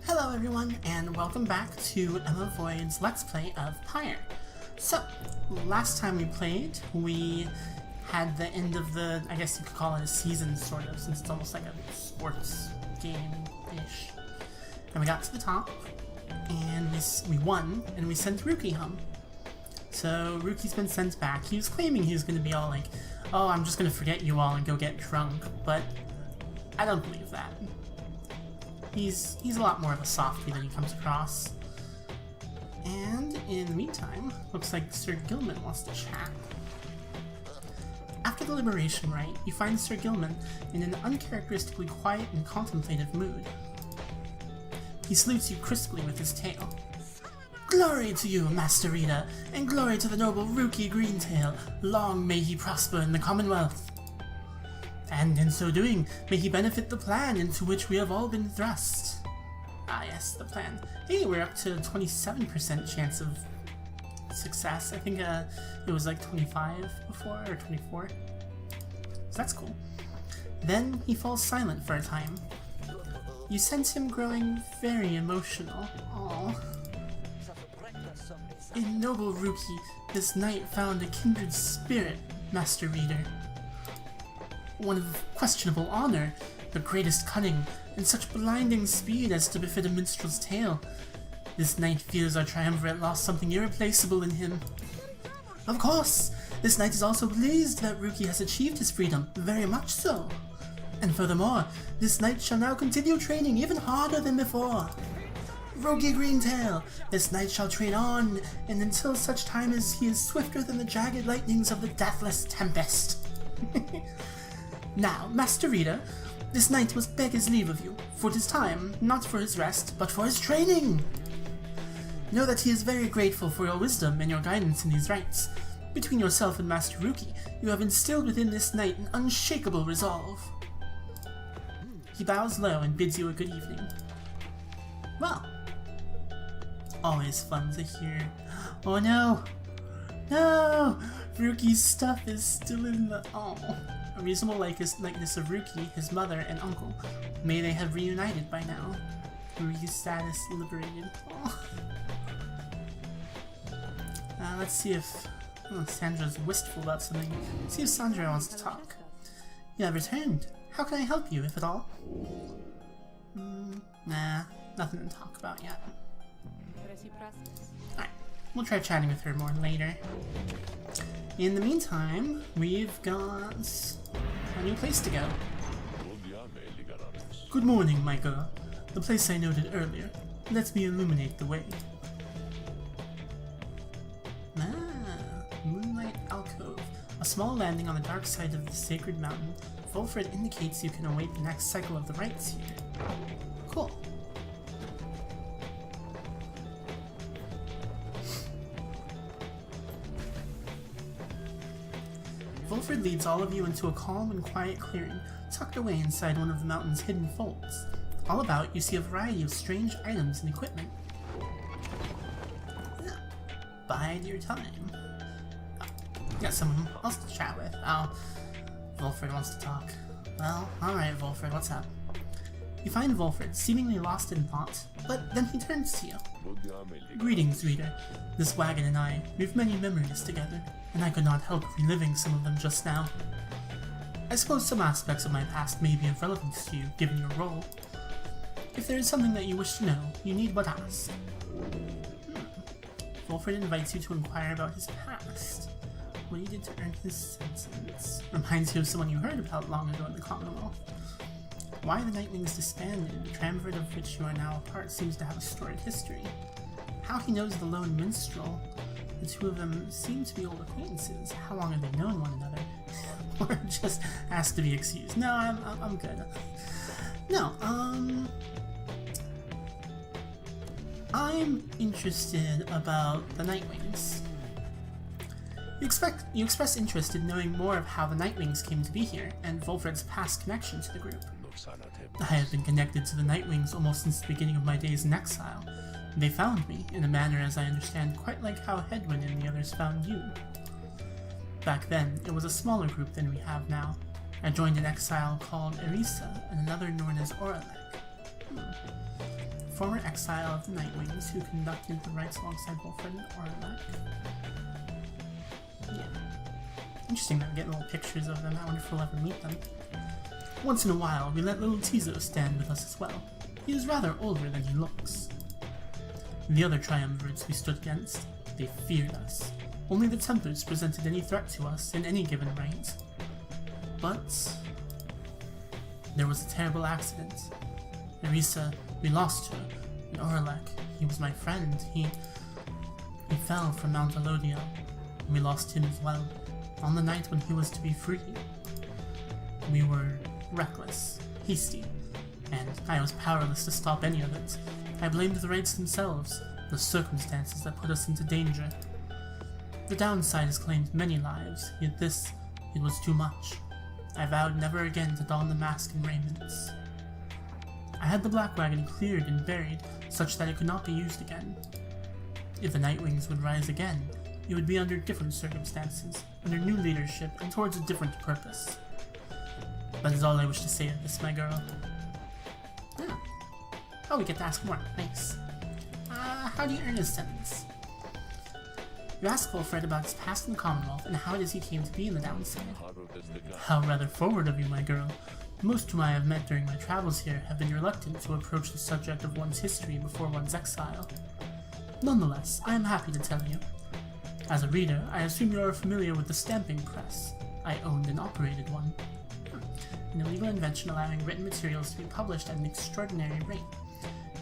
Hello everyone, and welcome back to emmavoid's Let's Play of Pyre. So, last time we played, we had the end of the, I guess you could call it a season, sort of, since it's almost like a sports game-ish. And we got to the top, and we won, and we sent Rookie home. So, Rookie's been sent back. He was claiming he was going to be all like, oh, I'm just going to forget you all and go get drunk, but I don't believe that. He's a lot more of a softie than he comes across. And in the meantime, looks like Sir Gilman wants to chat. After the liberation rite, you find Sir Gilman in an uncharacteristically quiet and contemplative mood. He salutes you crisply with his tail. Glory to you, Master Rita, and glory to the noble Rookie Greentail. Long may he prosper in the Commonwealth. And in so doing, may he benefit the plan into which we have all been thrust. Ah yes, the plan. Hey, we're up to 27% chance of success. I think it was like 25 before, or 24. So that's cool. Then he falls silent for a time. You sense him growing very emotional. Aww. In noble Rookie, this knight found a kindred spirit, Master Reader. One of questionable honor, but greatest cunning, and such blinding speed as to befit a minstrel's tale. This knight fears our triumvirate lost something irreplaceable in him. Of course, this knight is also pleased that Rookie has achieved his freedom, very much so. And furthermore, this knight shall now continue training even harder than before. Rookie Greentail, this knight shall train on, and until such time as he is swifter than the jagged lightnings of the deathless tempest. Now, Master Rita, this knight must beg his leave of you, for 'tis time, not for his rest, but for his training. Know that he is very grateful for your wisdom and your guidance in these rites. Between yourself and Master Rookie, you have instilled within this knight an unshakable resolve. He bows low and bids you a good evening. Well, always fun to hear. Oh no! No! Rookie's stuff is still in the... Oh. A reasonable likeness of Rookie, his mother, and uncle. May they have reunited by now. Rookie's status liberated. Oh. Let's see if... Oh, Sandra's wistful about something. Let's see if Sandra wants to talk. You have returned. How can I help you, if at all? Nah, nothing to talk about yet. Alright, we'll try chatting with her more later. In the meantime, we've got a new place to go. Good morning, my girl. The place I noted earlier. Let me illuminate the way. Ah, Moonlight Alcove. A small landing on the dark side of the sacred mountain. Volfred indicates you can await the next cycle of the rites here. Cool. Volfred leads all of you into a calm and quiet clearing, tucked away inside one of the mountain's hidden folds. All about, you see a variety of strange items and equipment. Bide your time. Oh, got someone else to chat with. Oh, Volfred wants to talk. Well, alright Volfred, what's up? You find Volfred, seemingly lost in thought, but then he turns to you. Greetings, reader. This wagon and I, we've many memories together, and I could not help reliving some of them just now. I suppose some aspects of my past may be of relevance to you, given your role. If there is something that you wish to know, you need but ask. Volfred invites you to inquire about his past. What he did to earn his sentence. Reminds you of someone you heard about long ago in the Commonwealth. Why the Nightwings disbanded, the triumvirate of which you are now a part seems to have a storied history. How he knows the lone minstrel. The two of them seem to be old acquaintances. How long have they known one another? Or just ask to be excused. No, I'm good. No, I'm interested about the Nightwings. You express interest in knowing more of how the Nightwings came to be here, and Volfred's past connection to the group. I have been connected to the Nightwings almost since the beginning of my days in exile. They found me, in a manner as I understand quite like how Hedwin and the others found you. Back then, it was a smaller group than we have now. I joined an exile called Erisa, and another known as Oralek. former exile of the Nightwings who conducted the rites alongside Wilfred and Orlac. Yeah. Interesting that we get little pictures of them. I wonder if we'll ever meet them. Once in a while, we let little Tizo stand with us as well. He is rather older than he looks. The other triumvirates we stood against, they feared us. Only the Templars presented any threat to us in any given rite. But there was a terrible accident. Nerissa, we lost her, and Orlac, he was my friend. He fell from Mount Alodia, and we lost him as well, on the night when he was to be free. We were reckless, hasty, and I was powerless to stop any of it. I blamed the rites themselves, the circumstances that put us into danger. The downside has claimed many lives, yet this, it was too much. I vowed never again to don the mask and raiments. I had the Black Wagon cleared and buried, such that it could not be used again. If the Nightwings would rise again, it would be under different circumstances, under new leadership, and towards a different purpose. That is all I wish to say of this, my girl. Ah. Oh, we get to ask more. Nice. How do you earn his sentence? You ask Wilfred about his past in the Commonwealth and how it is he came to be in the downside. How rather forward of you, my girl. Most whom I have met during my travels here have been reluctant to approach the subject of one's history before one's exile. Nonetheless, I am happy to tell you. As a reader, I assume you are familiar with the stamping press. I owned and operated one. An illegal invention allowing written materials to be published at an extraordinary rate.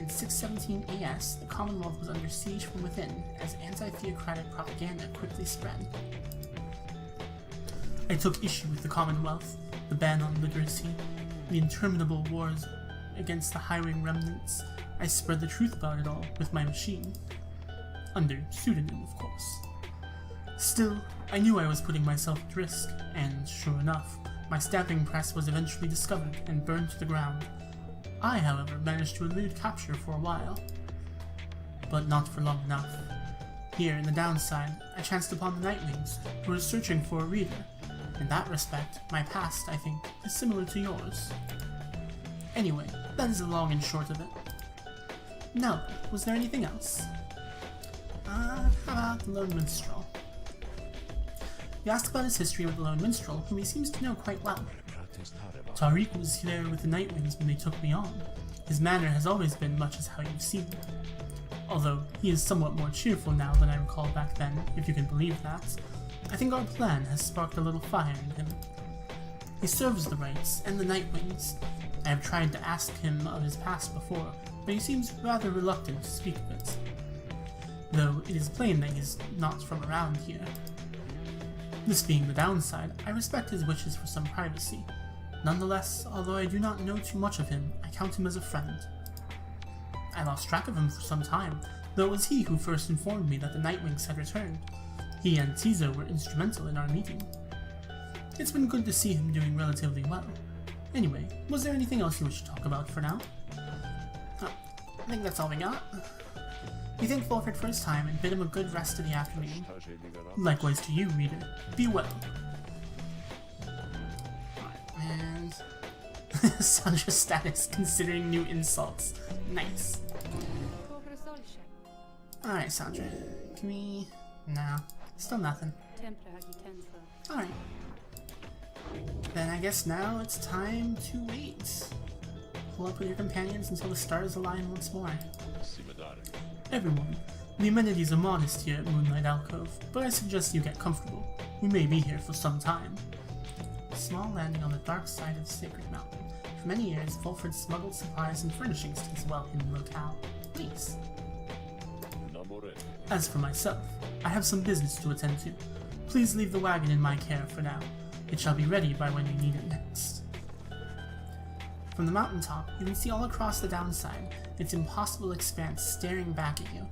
In 617 AS, the Commonwealth was under siege from within, as anti-theocratic propaganda quickly spread. I took issue with the Commonwealth, the ban on literacy, the interminable wars against the highwing remnants. I spread the truth about it all with my machine. Under pseudonym, of course. Still, I knew I was putting myself at risk, and sure enough, my stamping press was eventually discovered and burned to the ground. I, however, managed to elude capture for a while. But not for long enough. Here, in the downside, I chanced upon the Nightwings, who were searching for a reader. In that respect, my past, I think, is similar to yours. Anyway, that is the long and short of it. Now, was there anything else? How about the Lone Minstrel? You asked about his history with the Lone Minstrel, whom he seems to know quite well. Tariq was there with the Nightwings when they took me on. His manner has always been much as how you've seen. Although, he is somewhat more cheerful now than I recall back then, if you can believe that. I think our plan has sparked a little fire in him. He serves the rites and the Nightwings. I have tried to ask him of his past before, but he seems rather reluctant to speak of it. Though it is plain that he is not from around here. This being the downside, I respect his wishes for some privacy. Nonetheless, although I do not know too much of him, I count him as a friend. I lost track of him for some time, though it was he who first informed me that the Nightwings had returned. He and Tizo were instrumental in our meeting. It's been good to see him doing relatively well. Anyway, was there anything else you wish to talk about for now? Oh, I think that's all we got. We thanked Wilfred for his time and bid him a good rest of the afternoon. Likewise to you, reader. Be well. And Sandra's status considering new insults. Nice. Alright, Sandra. Can we... No. Still nothing. Alright. Then I guess now it's time to wait. Pull up with your companions until the stars align once more. Everyone, the amenities are modest here at Moonlight Alcove, but I suggest you get comfortable. We may be here for some time. A small landing on the dark side of Sacred Mountain. For many years, Fulford smuggled supplies and furnishings to this well-hidden locale. Please. As for myself, I have some business to attend to. Please leave the wagon in my care for now. It shall be ready by when you need it next. From the mountaintop, you can see all across the downside, its impossible expanse staring back at you.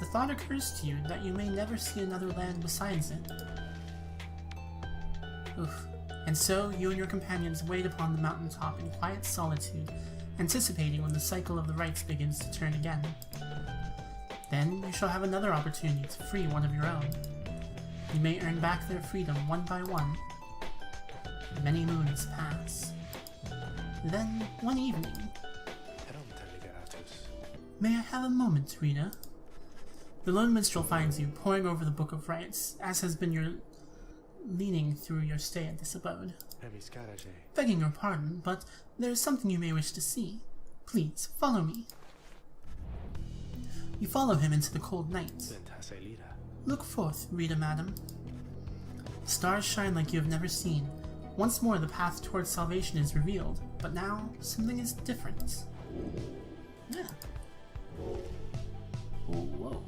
The thought occurs to you that you may never see another land besides it. Oof. And so, you and your companions wait upon the mountaintop in quiet solitude, anticipating when the cycle of the rites begins to turn again. Then, you shall have another opportunity to free one of your own. You may earn back their freedom one by one. Many moons pass. Then, one evening, May I have a moment, Rita? The lone minstrel finds you poring over the Book of Rites, as has been your leaning through your stay at this abode. Begging your pardon, but there is something you may wish to see. Please, follow me. You follow him into the cold night. Look forth, Rita, madam. Stars shine like you have never seen. Once more the path towards salvation is revealed, but now something is different. Yeah. Whoa.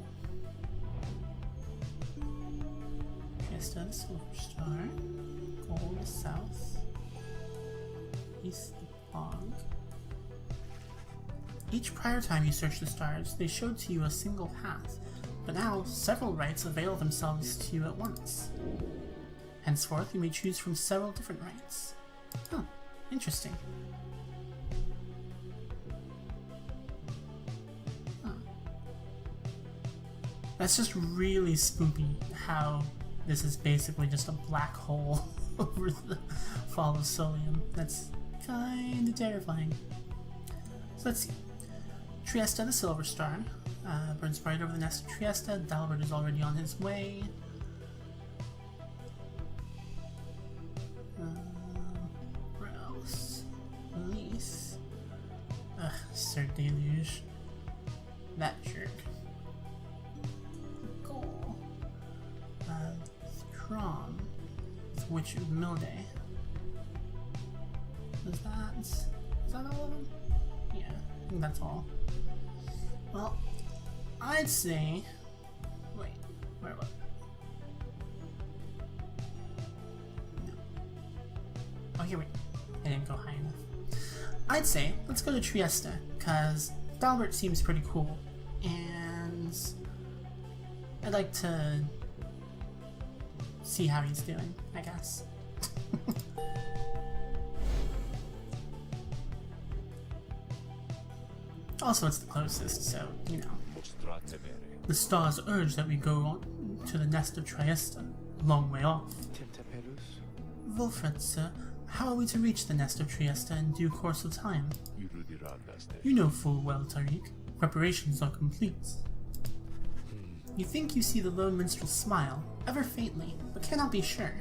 Fiesta, the Silver Star, Gold, South, East, the Bog. Each prior time you searched the stars, they showed to you a single path, but now several rites avail themselves to you at once. Henceforth, you may choose from several different rites. Huh, interesting. Huh. That's just really spooky how this is basically just a black hole over the fall of Solium. That's kinda terrifying. So let's see. Triesta, the Silver Star, burns bright over the nest of Triesta. Dalbert is already on his way. Where else? Elise. Sir Deluge. That jerk. Goal. Throm. Witch of Milde. Is that all of them? Yeah, I think that's all. Well, I'd say... Wait, where was it? No. Oh, here we go. I didn't go high enough. I'd say, let's go to Trieste, because Dalbert seems pretty cool, and I'd like to see how he's doing, I guess. Also, it's the closest, so, you know. The stars urge that we go on to the nest of Trieste, a long way off. Wolfred, sir, how are we to reach the nest of Trieste in due course of time? You know full well, Tariq. Preparations are complete. You think you see the lone minstrel smile, ever faintly, but cannot be sure.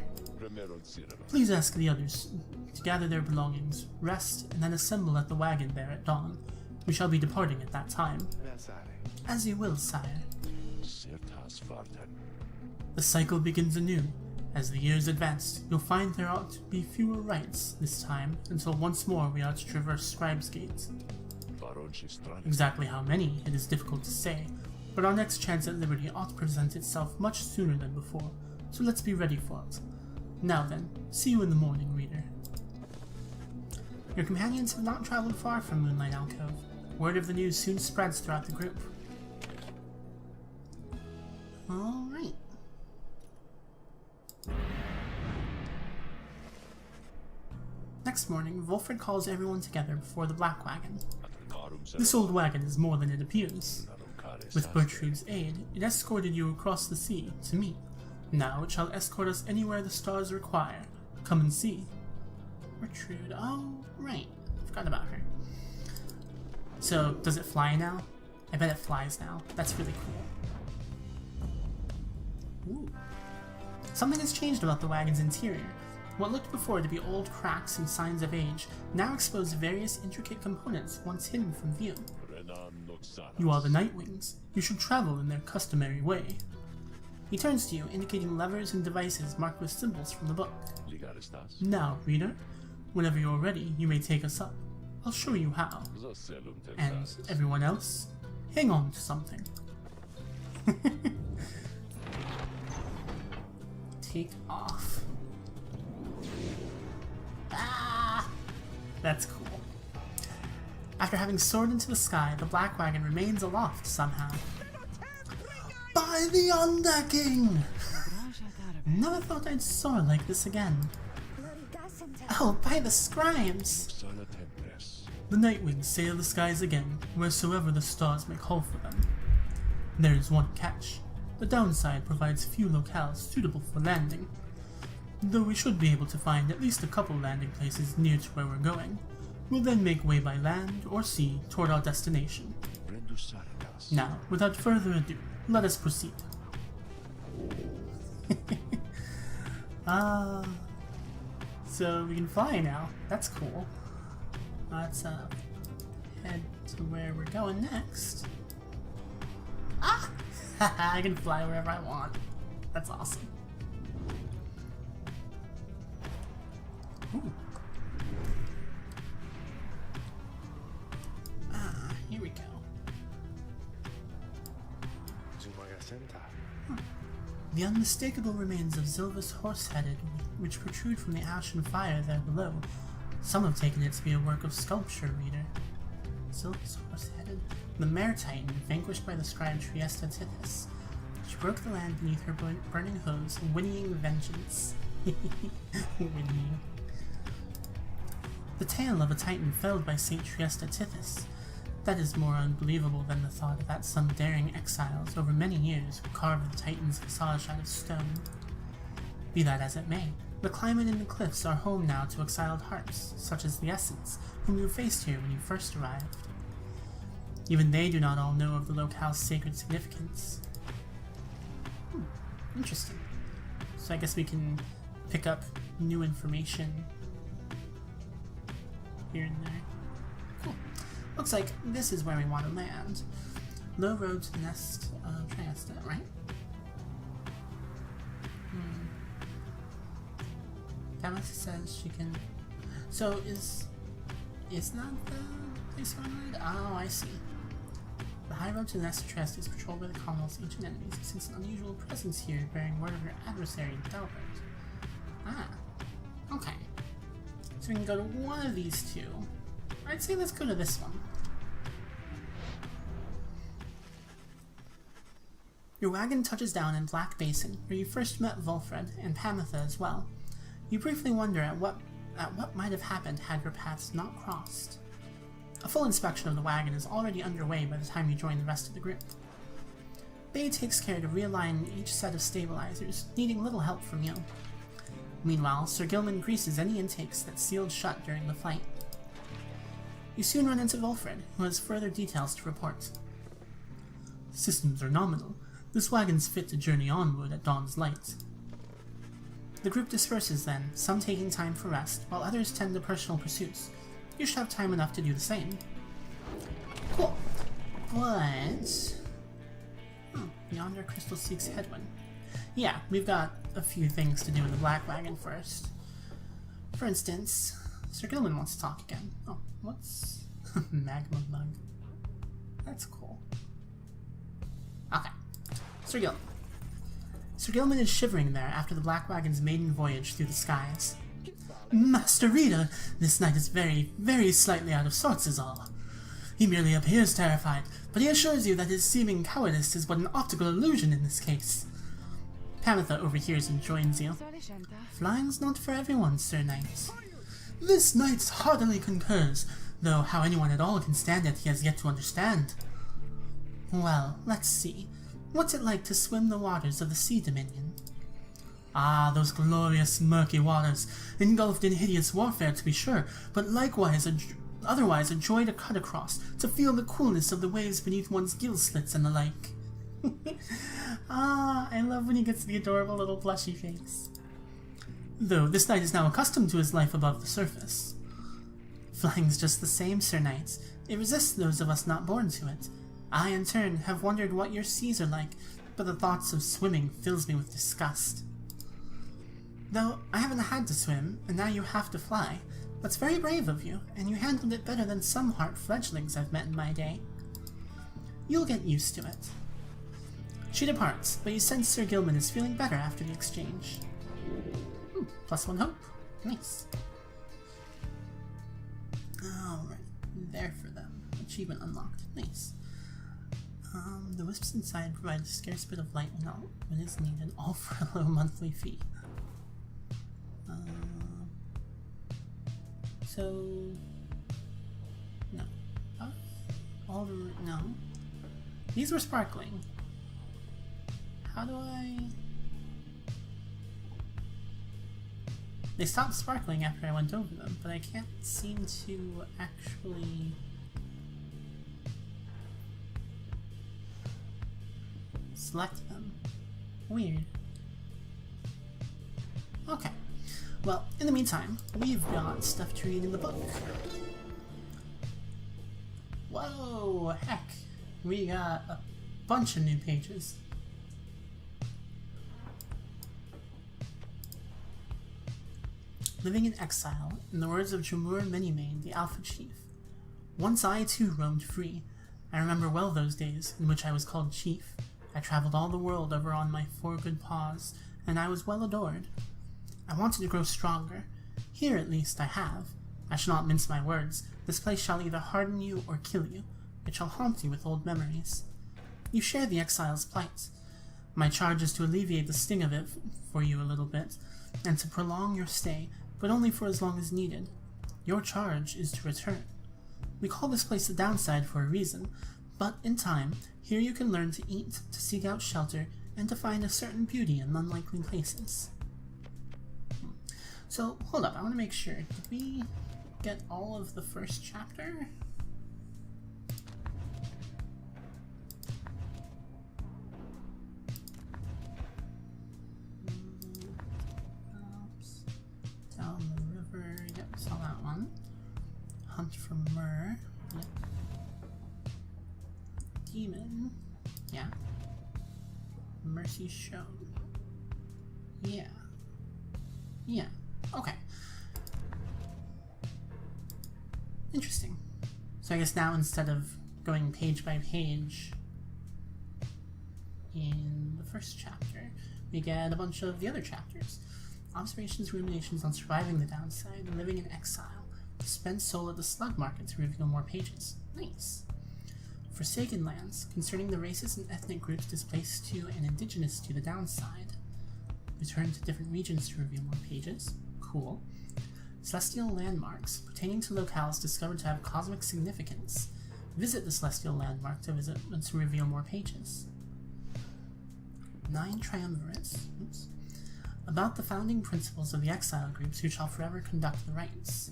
Please ask the others to gather their belongings, rest, and then assemble at the wagon there at dawn. We shall be departing at that time. As you will, sire. The cycle begins anew. As the years advance, you'll find there ought to be fewer rites this time, until once more we are to traverse Scribe's Gate. Exactly how many, it is difficult to say, but our next chance at liberty ought to present itself much sooner than before, so let's be ready for it. Now then, see you in the morning, reader. Your companions have not traveled far from Moonlight Alcove. Word of the news soon spreads throughout the group. Alright. Next morning, Wolfred calls everyone together before the Black Wagon. This old wagon is more than it appears. With Bertrude's aid, it escorted you across the sea to me. Now it shall escort us anywhere the stars require. Come and see. Bertrude, oh, right. Forgot about her. So, does it fly now? I bet it flies now. That's really cool. Ooh. Something has changed about the wagon's interior. What looked before to be old cracks and signs of age now expose various intricate components once hidden from view. You are the Nightwings. You should travel in their customary way. He turns to you, indicating levers and devices marked with symbols from the book. Now, reader, whenever you're ready, you may take us up. I'll show you how. And everyone else, hang on to something. Take off. Ah! That's cool. After having soared into the sky, the Black Wagon remains aloft somehow. By the undecking! Never thought I'd soar like this again. Oh, by the scribes! The Nightwings sail the skies again, wheresoever the stars may call for them. There is one catch. The downside provides few locales suitable for landing. Though we should be able to find at least a couple landing places near to where we're going. We'll then make way by land or sea toward our destination. Now, without further ado, let us proceed. So we can fly now. That's cool. Let's head to where we're going next. Ah! I can fly wherever I want. That's awesome. Ooh. Here we go. The unmistakable remains of Zilva's horse-headed, which protrude from the ashen fire there below. Some have taken it to be a work of sculpture, reader. Zilva's horse-headed? The mare titan, vanquished by the scribe Triesta Tithys. She broke the land beneath her burning hooves, whinnying vengeance. Whinnying. The tale of a titan felled by Saint Triesta Tithys. That is more unbelievable than the thought that some daring exiles over many years would carve the Titan's visage out of stone. Be that as it may, the climate and the cliffs are home now to exiled hearts, such as the Essence, whom you faced here when you first arrived. Even they do not all know of the locale's sacred significance. Interesting. So I guess we can pick up new information here and there. Cool. Looks like this is where we want to land. Low road to the nest of Triesta, right? Thomas says she can... So is not the place we're on? Oh, I see. The high road to the nest of Triesta is patrolled by the Commonwealth's ancient enemies. You sense an unusual presence here, bearing word of your adversary, Delbert. Ah, okay. So we can go to one of these two. I'd say let's go to this one. Your wagon touches down in Black Basin, where you first met Vulfred and Pamitha as well. You briefly wonder at what might have happened had your paths not crossed. A full inspection of the wagon is already underway by the time you join the rest of the group. Bay takes care to realign each set of stabilizers, needing little help from you. Meanwhile, Sir Gilman greases any intakes that sealed shut during the flight. You soon run into Vulfred, who has further details to report. Systems are nominal. This wagon's fit to journey onward at dawn's light. The group disperses then, some taking time for rest, while others tend to personal pursuits. You should have time enough to do the same. Cool. But... Yonder Crystal seeks headwind. Yeah, we've got a few things to do in the Black Wagon first. For instance, Sir Gilman wants to talk again. Oh, what's... Magma Mug. That's cool. Okay. Sir Gilman. Sir Gilman is shivering there after the Black Wagon's maiden voyage through the skies. Master Rita, this knight is very, very slightly out of sorts is all. He merely appears terrified, but he assures you that his seeming cowardice is but an optical illusion in this case. Pamitha overhears and joins you. Flying's not for everyone, Sir Knight. This knight heartily concurs, though how anyone at all can stand it he has yet to understand. Well, let's see. What's it like to swim the waters of the Sea Dominion? Ah, those glorious murky waters, engulfed in hideous warfare to be sure, but likewise otherwise a joy to cut across, to feel the coolness of the waves beneath one's gill slits and the like. Ah, I love when he gets the adorable little blushy face. Though this knight is now accustomed to his life above the surface. Flying's just the same, Sir Knight. It resists those of us not born to it. I, in turn, have wondered what your seas are like, but the thoughts of swimming fills me with disgust. Though I haven't had to swim, and now you have to fly. That's very brave of you, and you handled it better than some heart fledglings I've met in my day. You'll get used to it. She departs, but you sense Sir Gilman is feeling better after the exchange. +1 hope. Nice. Alright, there for them. Achievement unlocked. Nice. The wisps inside provide a scarce bit of light when it's needed, all for a low monthly fee. No. No. These were sparkling. How do I... They stopped sparkling after I went over them, but I can't seem to actually... select them. Weird. Okay. Well, in the meantime, we've got stuff to read in the book. Whoa, heck. We got a bunch of new pages. Living in exile, in the words of Jamur Minimane, the Alpha Chief. Once I too roamed free. I remember well those days in which I was called Chief. I traveled all the world over on my 4 good paws, and I was well adored. I wanted to grow stronger. Here at least I have. I shall not mince my words. This place shall either harden you or kill you. It shall haunt you with old memories. You share the exile's plight. My charge is to alleviate the sting of it for you a little bit, and to prolong your stay, but only for as long as needed. Your charge is to return. We call this place the downside for a reason, but in time, here you can learn to eat, to seek out shelter, and to find a certain beauty in unlikely places. So, hold up, I want to make sure. Did we get all of the first chapter? Down the river, yep, saw that one. Hunt for Myrrh, yep. Demon, yeah. Mercy shown, yeah. Yeah, okay. Interesting. So I guess now instead of going page by page in the first chapter, we get a bunch of the other chapters. Observations, ruminations on surviving the downside, living in exile. Spend soul at the slug market to reveal more pages. Nice. Forsaken lands, concerning the races and ethnic groups displaced to and indigenous to the downside. Return to different regions to reveal more pages. Cool. Celestial landmarks, pertaining to locales discovered to have cosmic significance. Visit the celestial landmark to reveal more pages. 9 triumvirates. Oops. About the founding principles of the exile groups who shall forever conduct the rites.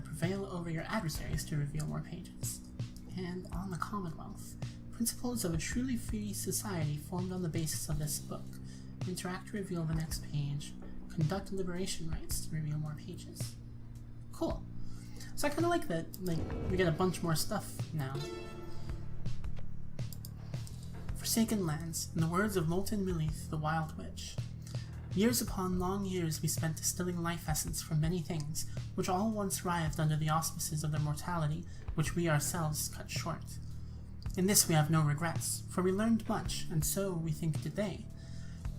Prevail over your adversaries to reveal more pages. And on the Commonwealth. Principles of a truly free society formed on the basis of this book. Interact to reveal the next page. Conduct liberation rites to reveal more pages. Cool. So I kind of like that, like, we get a bunch more stuff now. Forsaken lands, in the words of Molten Milith, the Wild Witch. Years upon long years we spent distilling life essence from many things, which all once writhed under the auspices of their mortality, which we ourselves cut short. In this we have no regrets, for we learned much, and so, we think, did they.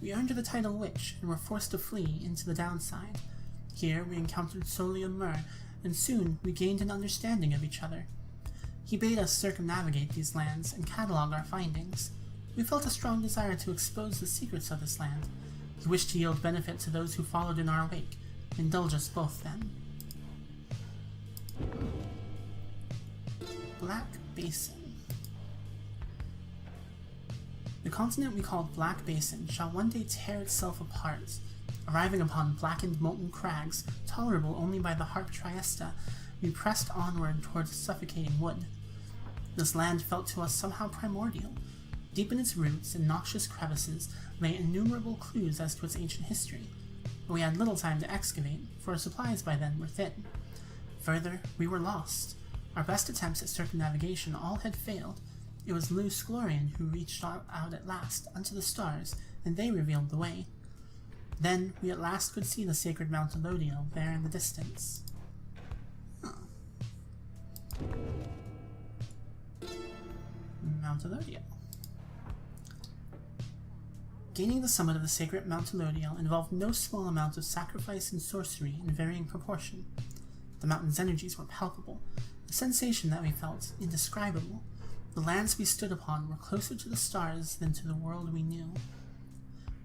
We earned the title Witch, and were forced to flee into the downside. Here we encountered Solium Myrrh, and soon we gained an understanding of each other. He bade us circumnavigate these lands and catalog our findings. We felt a strong desire to expose the secrets of this land. He wished to yield benefit to those who followed in our wake. Indulge us both then. Black Basin. The continent we called Black Basin shall one day tear itself apart. Arriving upon blackened molten crags, tolerable only by the harp Triesta, we pressed onward towards suffocating wood. This land felt to us somehow primordial. Deep in its roots and noxious crevices lay innumerable clues as to its ancient history, but we had little time to excavate, for our supplies by then were thin. Further, we were lost. Our best attempts at circumnavigation all had failed. It was Lou Sklorian who reached out at last unto the stars, and they revealed the way. Then we at last could see the sacred Mount Elodiel there in the distance. Mount Elodiel. Gaining the summit of the sacred Mount Elodiel involved no small amount of sacrifice and sorcery in varying proportion. The mountain's energies were palpable, the sensation that we felt indescribable. The lands we stood upon were closer to the stars than to the world we knew.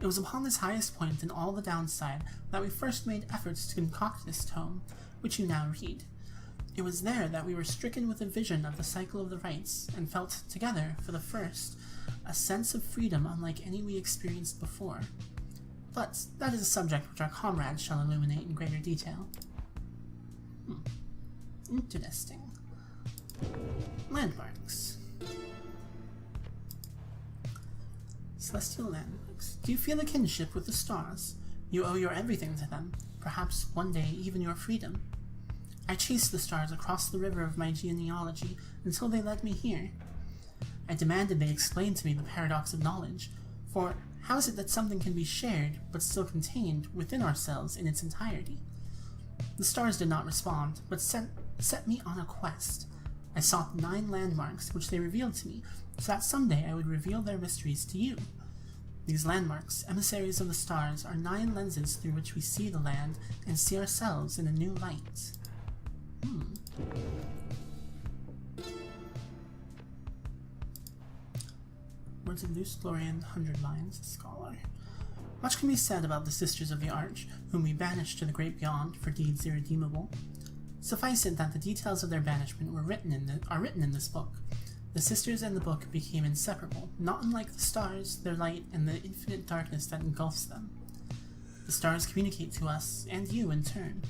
It was upon this highest point in all the downside that we first made efforts to concoct this tome, which you now read. It was there that we were stricken with a vision of the cycle of the rites, and felt together, for the first, a sense of freedom unlike any we experienced before. But that is a subject which our comrades shall illuminate in greater detail. Interesting. Landmarks. celestial landmarks. Do you feel a kinship with the stars? You owe your everything to them, perhaps one day even your freedom. I chased the stars across the river of my genealogy until they led me here. I demanded they explain to me the paradox of knowledge, for how is it that something can be shared but still contained within ourselves in its entirety? The stars did not respond, but set me on a quest. I sought 9 landmarks which they revealed to me, so that someday I would reveal their mysteries to you. These landmarks, emissaries of the stars, are 9 lenses through which we see the land and see ourselves in a new light. Words of Luce Glorian, 100 Lines, Scholar. Much can be said about the Sisters of the Arch, whom we banished to the great beyond for deeds irredeemable. Suffice it that the details of their banishment are written in this book. The sisters and the book became inseparable, not unlike the stars, their light, and the infinite darkness that engulfs them. The stars communicate to us, and you in turn.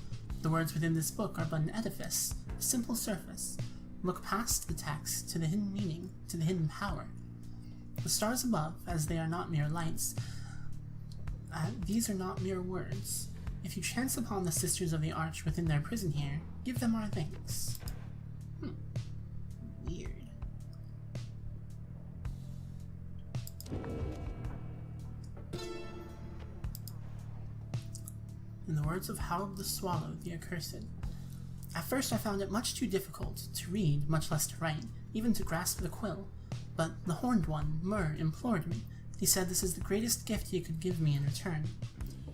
The words within this book are but an edifice, a simple surface. Look past the text to the hidden meaning, to the hidden power. The stars above, as they are not mere lights, these are not mere words. If you chance upon the Sisters of the Arch within their prison here, give them our thanks. Weird. In the words of Howard the Swallow, the Accursed, at first I found it much too difficult to read, much less to write, even to grasp the quill. But the Horned One, Myrrh, implored me. He said this is the greatest gift he could give me in return.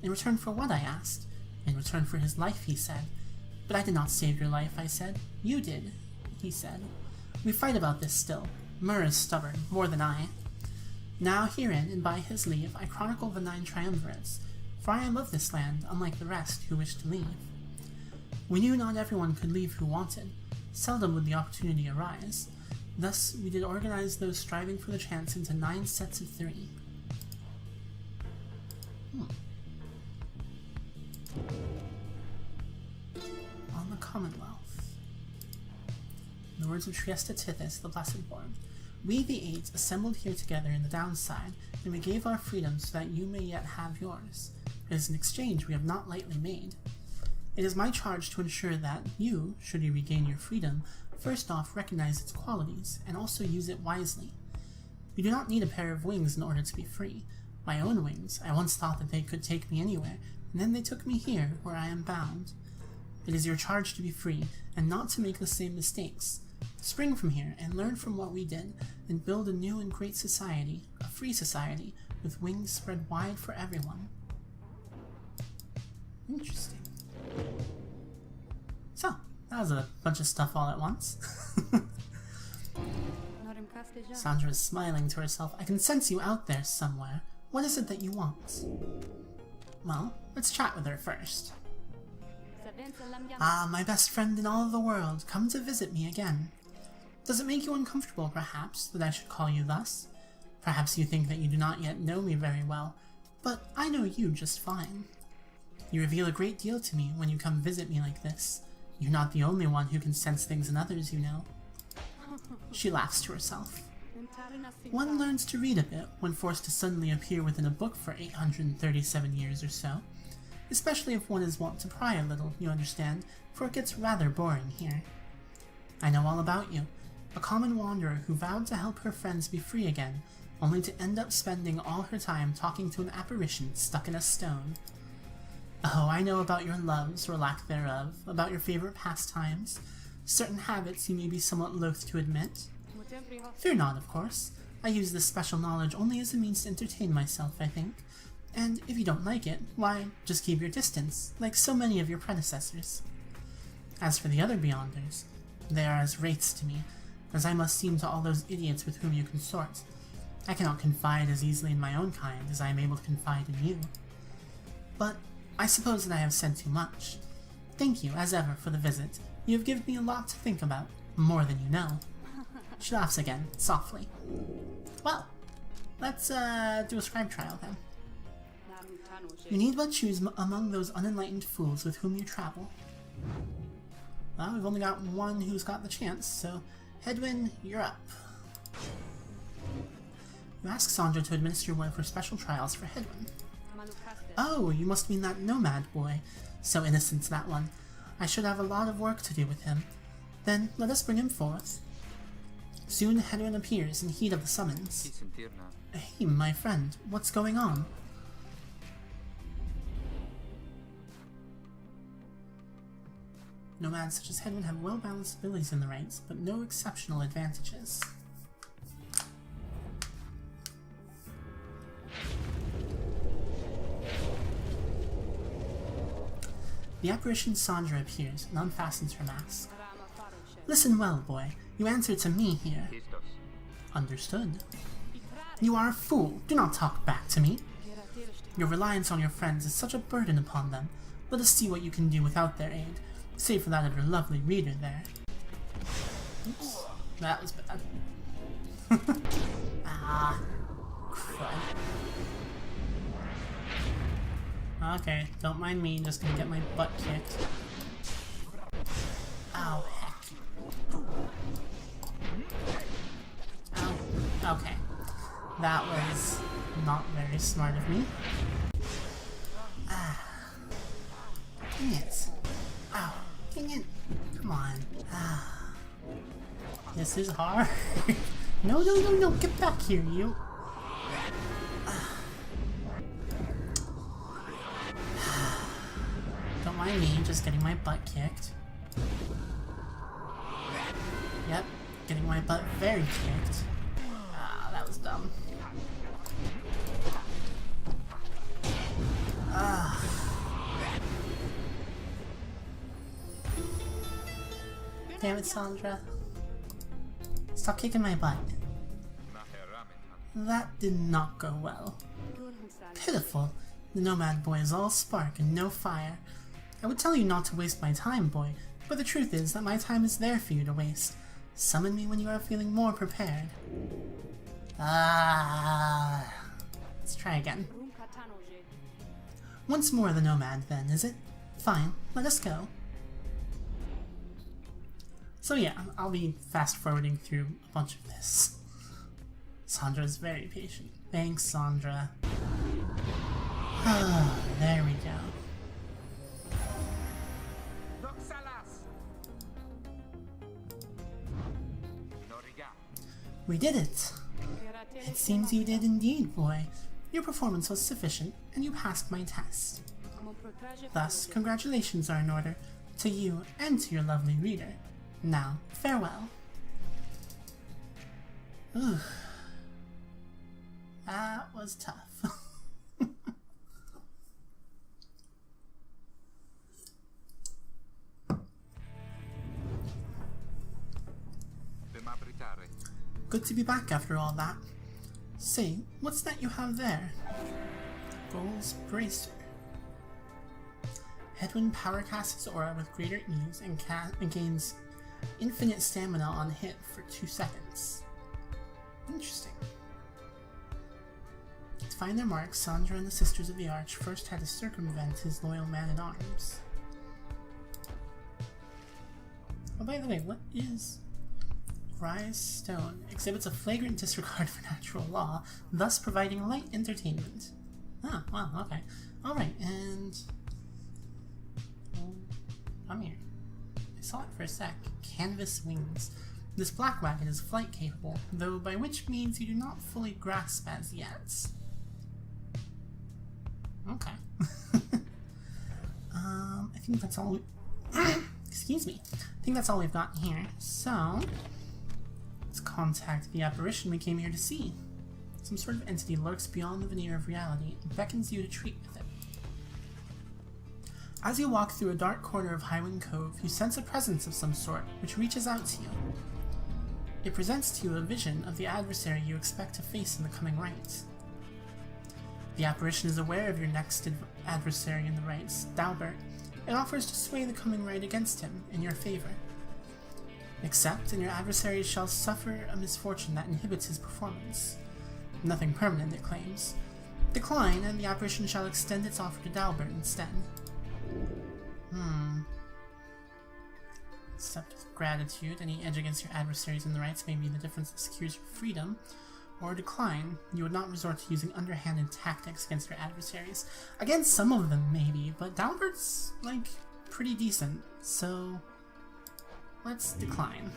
In return for what, I asked. In return for his life, he said. But I did not save your life, I said. You did, he said. We fight about this still. Myrrh is stubborn, more than I. Now herein, and by his leave, I chronicle the 9 triumvirates, for I am of this land, unlike the rest who wish to leave. We knew not everyone could leave who wanted. Seldom would the opportunity arise. Thus, we did organize those striving for the chance into 9 sets of 3. On the Commonwealth. In the words of Triesta Tithys, the Blessed Born, we, the 8, assembled here together in the downside, and we gave our freedom so that you may yet have yours. It is an exchange we have not lightly made. It is my charge to ensure that you, should you regain your freedom, first off recognize its qualities, and also use it wisely. You do not need a pair of wings in order to be free. My own wings, I once thought that they could take me anywhere, and then they took me here, where I am bound. It is your charge to be free, and not to make the same mistakes. Spring from here, and learn from what we did, and build a new and great society, a free society, with wings spread wide for everyone. Interesting. So, that was a bunch of stuff all at once. Sandra is smiling to herself. I can sense you out there somewhere. What is it that you want? Well, let's chat with her first. Ah, my best friend in all the world, come to visit me again. Does it make you uncomfortable, perhaps, that I should call you thus? Perhaps you think that you do not yet know me very well, but I know you just fine. You reveal a great deal to me when you come visit me like this. You're not the only one who can sense things in others, you know. She laughs to herself. One learns to read a bit when forced to suddenly appear within a book for 837 years or so. Especially if one is wont to pry a little, you understand, for it gets rather boring here. I know all about you. A common wanderer who vowed to help her friends be free again, only to end up spending all her time talking to an apparition stuck in a stone. Oh, I know about your loves, or lack thereof, about your favorite pastimes, certain habits you may be somewhat loath to admit. Fear not, of course. I use this special knowledge only as a means to entertain myself, I think. And if you don't like it, why, just keep your distance, like so many of your predecessors. As for the other Beyonders, they are as wraiths to me, as I must seem to all those idiots with whom you consort. I cannot confide as easily in my own kind as I am able to confide in you. But I suppose that I have said too much. Thank you, as ever, for the visit. You have given me a lot to think about, more than you know. She laughs again, softly. Well, let's do a scribe trial then. You need but choose among those unenlightened fools with whom you travel. Well, we've only got one who's got the chance, so Hedwyn, you're up. You ask Sandra to administer one of her special trials for Hedwyn. Oh, you must mean that nomad boy. So innocent, that one. I should have a lot of work to do with him. Then let us bring him forth. Soon Hedwyn appears in heat of the summons. Hey, my friend, what's going on? Nomads such as Hedwyn have well-balanced abilities in the ranks, but no exceptional advantages. The apparition Sandra appears and unfastens her mask. Listen well, boy. You answer to me here. Understood. You are a fool. Do not talk back to me. Your reliance on your friends is such a burden upon them. Let us see what you can do without their aid, save for that of your lovely reader there. Oops. That was bad. Ah. Crud. Okay, don't mind me, just gonna get my butt kicked. Ow, heck. Ow. Okay. That was not very smart of me. Ah. Dang it. Ow. Dang it. Come on. Ah. This is hard. No, no, no, no. Get back here, you. Don't mind me, just getting my butt kicked. Yep, getting my butt very kicked. Ah, that was dumb. Ah. Damn it, Sandra. Stop kicking my butt. That did not go well. Pitiful. The nomad boy is all spark and no fire. I would tell you not to waste my time, boy, but the truth is that my time is there for you to waste. Summon me when you are feeling more prepared. Ah. Let's try again. Once more the nomad then, is it? Fine, let us go. So yeah, I'll be fast-forwarding through a bunch of this. Sandra's very patient. Thanks, Sandra. Ah, there we go. We did it! It seems you did indeed, boy. Your performance was sufficient, and you passed my test. Thus, congratulations are in order, to you and to your lovely reader. Now, farewell. Ugh. That was tough. Good to be back after all that. Say, what's that you have there? Bull's Bracer. Hedwyn power casts his aura with greater ease and gains infinite stamina on hit for 2 seconds. Interesting. To find their marks, Sandra and the Sisters of the Arch first had to circumvent his loyal man-at-arms. Oh, by the way, what is... Rise Stone exhibits a flagrant disregard for natural law, thus providing light entertainment. Ah, wow, okay. Alright, and... I'm here. I saw it for a sec. Canvas wings. This black wagon is flight capable, though by which means you do not fully grasp as yet. Okay. I think that's all excuse me. I think that's all we've got here, so... Let's contact the apparition we came here to see. Some sort of entity lurks beyond the veneer of reality and beckons you to treat with it. As you walk through a dark corner of Highwind Cove, you sense a presence of some sort, which reaches out to you. It presents to you a vision of the adversary you expect to face in the coming rites. The apparition is aware of your next adversary in the rites, Dalbert, and offers to sway the coming rite against him in your favor. Accept, and your adversary shall suffer a misfortune that inhibits his performance. Nothing permanent, it claims. Decline, and the apparition shall extend its offer to Dalbert instead. Accept with gratitude. Any edge against your adversaries in the rites may be the difference that secures your freedom. or decline. You would not resort to using underhanded tactics against your adversaries. Against some of them, maybe, but Dalbert's, like, pretty decent, so let's decline.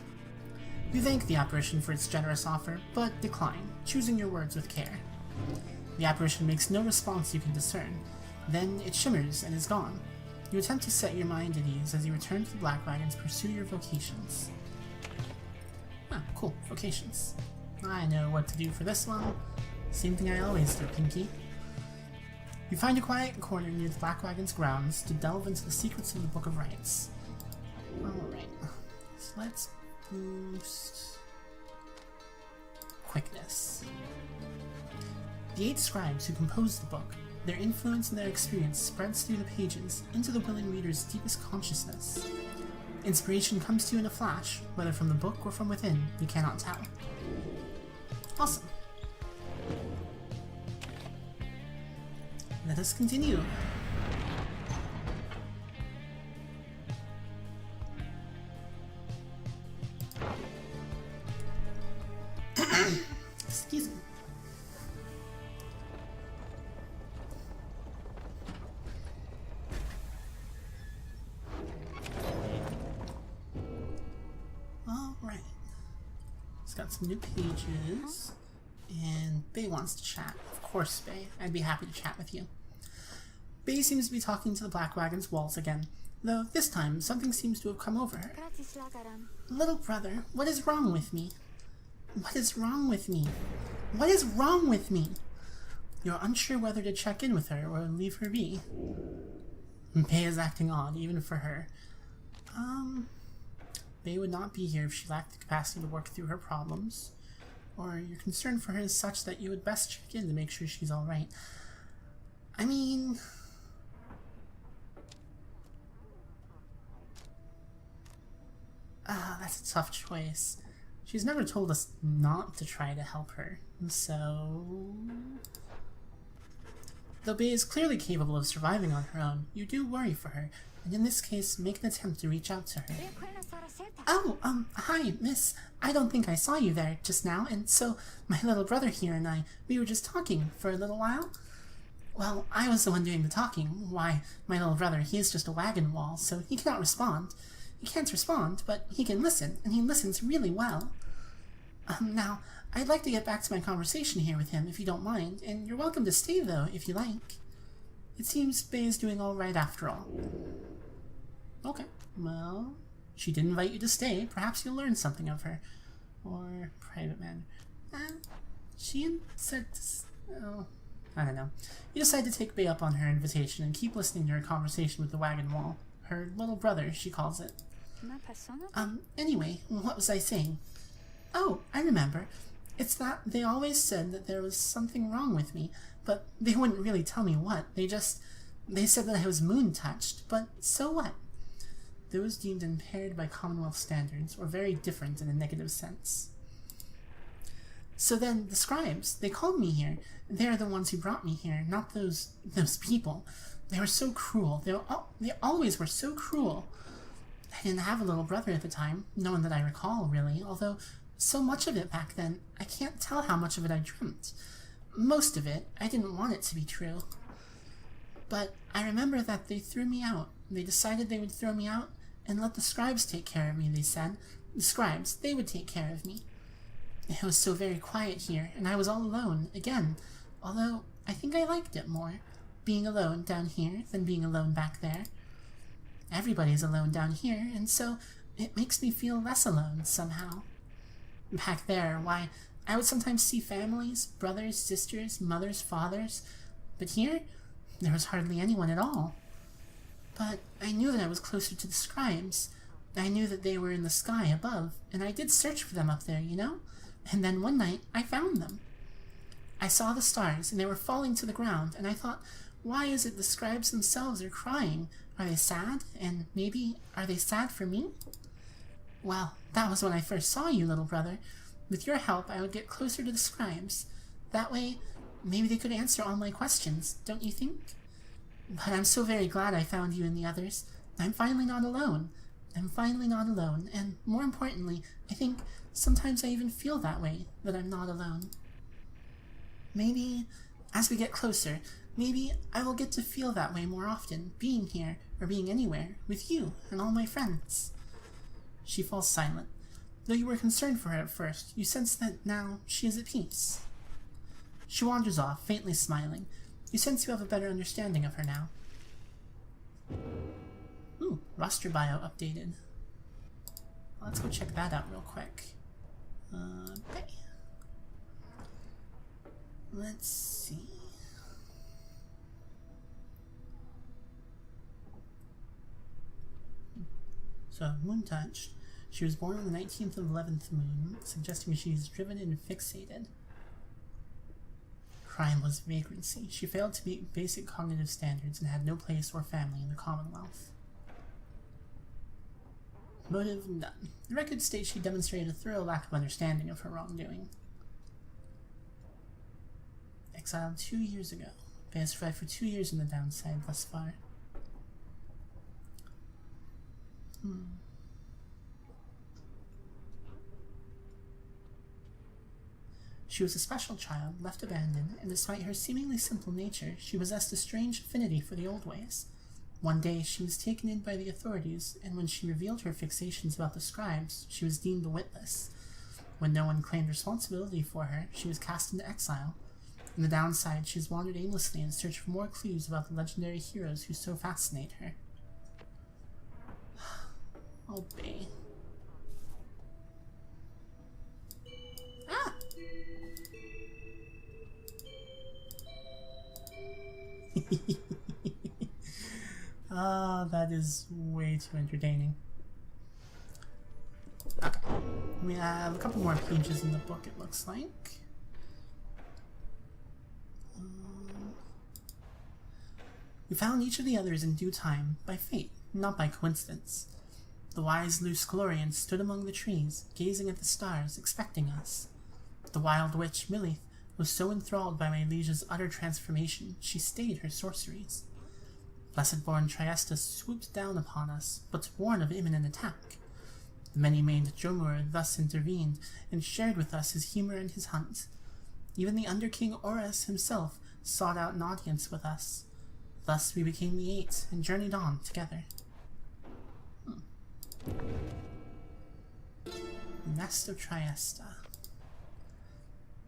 You thank the apparition for its generous offer, but decline, choosing your words with care. The apparition makes no response you can discern. Then it shimmers and is gone. You attempt to set your mind at ease as you return to the Black Wagons, pursue your vocations. Ah, cool, vocations. I know what to do for this one. Same thing I always do, Pinky. You find a quiet corner near the Black Wagon's grounds to delve into the secrets of the Book of Rites. Alright, so let's boost quickness. The 8 scribes who composed the book, their influence and their experience spreads through the pages into the willing reader's deepest consciousness. Inspiration comes to you in a flash, whether from the book or from within, you cannot tell. Awesome. Let us continue. Excuse me. Alright. It's got some new pages. And Bay wants to chat. Of course, Bay. I'd be happy to chat with you. Bay seems to be talking to the Black Wagon's walls again, though this time something seems to have come over her. Little brother, what is wrong with me? What is wrong with me? What is wrong with me? You're unsure whether to check in with her or leave her be. Bay is acting odd, even for her. Bay would not be here if she lacked the capacity to work through her problems. Or your concern for her is such that you would best check in to make sure she's alright. I mean... that's a tough choice. She's never told us not to try to help her, so... Though Bay is clearly capable of surviving on her own, you do worry for her, and in this case, make an attempt to reach out to her. Oh, hi, miss. I don't think I saw you there just now, and so my little brother here and we were just talking for a little while. Well, I was the one doing the talking. Why, my little brother, he is just a wagon wall, so he cannot respond. He can't respond, but he can listen, and he listens really well. Now, I'd like to get back to my conversation here with him, if you don't mind, and you're welcome to stay, though, if you like. It seems Bay is doing all right after all. Okay, well, she did invite you to stay. Perhaps you'll learn something of her. Or private man. She said, oh, I don't know. You decide to take Bay up on her invitation and keep listening to her conversation with the wagon wall. Her little brother, she calls it. Anyway, what was I saying? Oh, I remember. It's that they always said that there was something wrong with me, but they wouldn't really tell me what. They said that I was moon-touched, but so what? Those deemed impaired by Commonwealth standards or very different in a negative sense. So then, the scribes, they called me here. They're the ones who brought me here, not those people. They were so cruel. They always were so cruel. I didn't have a little brother at the time, no one that I recall, really, although so much of it back then, I can't tell how much of it I dreamt. Most of it, I didn't want it to be true. But I remember that they threw me out. They decided they would throw me out and let the scribes take care of me, they said. The scribes, they would take care of me. It was so very quiet here, and I was all alone, again, although I think I liked it more, being alone down here than being alone back there. Everybody's alone down here, and so it makes me feel less alone, somehow. Back there, why, I would sometimes see families, brothers, sisters, mothers, fathers, but here, there was hardly anyone at all. But I knew that I was closer to the scribes. I knew that they were in the sky above, and I did search for them up there, you know? And then one night, I found them. I saw the stars, and they were falling to the ground, and I thought, why is it the scribes themselves are crying? Are they sad? And maybe, are they sad for me? Well, that was when I first saw you, little brother. With your help, I would get closer to the scribes. That way, maybe they could answer all my questions, don't you think? But I'm so very glad I found you and the others. I'm finally not alone. I'm finally not alone, and more importantly, I think sometimes I even feel that way, that I'm not alone. Maybe, as we get closer, maybe I will get to feel that way more often, being here, or being anywhere, with you and all my friends. She falls silent. Though you were concerned for her at first, you sense that now she is at peace. She wanders off, faintly smiling. You sense you have a better understanding of her now. Ooh, roster bio updated. Let's go check that out real quick. Okay. Let's see. So, moon touched. She was born on the 19th of 11th moon, suggesting she is driven and fixated. Crime was vagrancy. She failed to meet basic cognitive standards and had no place or family in the Commonwealth. Motive, none. The record states she demonstrated a thorough lack of understanding of her wrongdoing. Exiled 2 years ago. They has survived for 2 years in the downside thus far. She was a special child, left abandoned, and despite her seemingly simple nature, she possessed a strange affinity for the old ways. One day, she was taken in by the authorities, and when she revealed her fixations about the scribes, she was deemed witless. When no one claimed responsibility for her, she was cast into exile. In the downside, she has wandered aimlessly in search for more clues about the legendary heroes who so fascinate her. Obey. Ah! Ah, that is way too entertaining. Okay. We have a couple more pages in the book, it looks like. We found each of the others in due time, by fate, not by coincidence. The wise loose Glorian stood among the trees, gazing at the stars, expecting us. The wild witch, Millith, was so enthralled by my liege's utter transformation, she stayed her sorceries. Blessed-born Triesta swooped down upon us, but to warn of imminent attack. The many-maned Jomur thus intervened, and shared with us his humor and his hunt. Even the Under-King Oras himself sought out an audience with us. Thus we became the Eight, and journeyed on together. Nest of Triesta.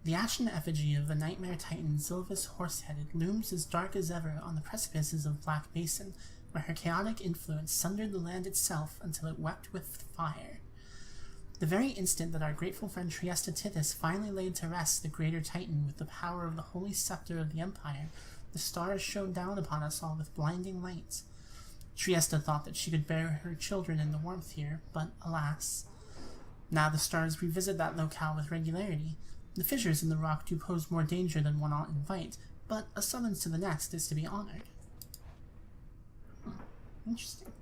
The ashen effigy of the nightmare titan Zilvis Horseheaded looms as dark as ever on the precipices of Black Basin, where her chaotic influence sundered the land itself until it wept with fire. The very instant that our grateful friend Triesta Tithys finally laid to rest the greater titan with the power of the holy scepter of the Empire, the stars shone down upon us all with blinding light. Triesta thought that she could bear her children in the warmth here, but alas. Now the stars revisit that locale with regularity. The fissures in the rock do pose more danger than one ought invite, but a summons to the nest is to be honored. Interesting.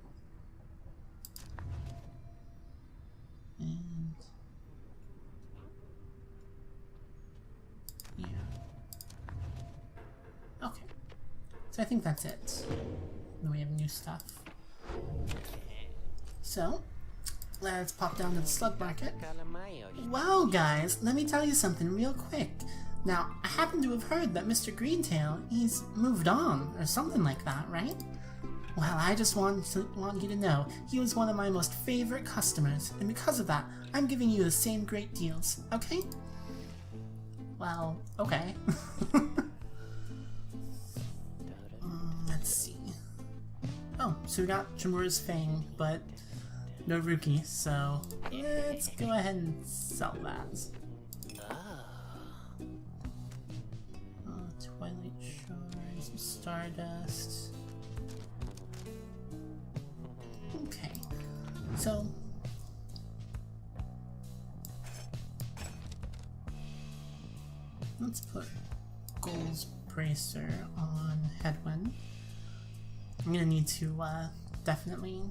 And yeah. Okay. So I think that's it. Then we have new stuff. So, let's pop down to the slug market. Wow, guys, let me tell you something real quick. Now, I happen to have heard that Mr. Greentail, he's moved on, or something like that, right? Well, I just want you to know, he was one of my most favorite customers, and because of that, I'm giving you the same great deals, okay? Well, okay. Let's see. Oh, so we got Jamura's Fang, but no Rookie, so let's go ahead and sell that. Twilight Shards, some Stardust. Okay, so let's put Gold's Bracer on Headwind. I'm gonna need to definitely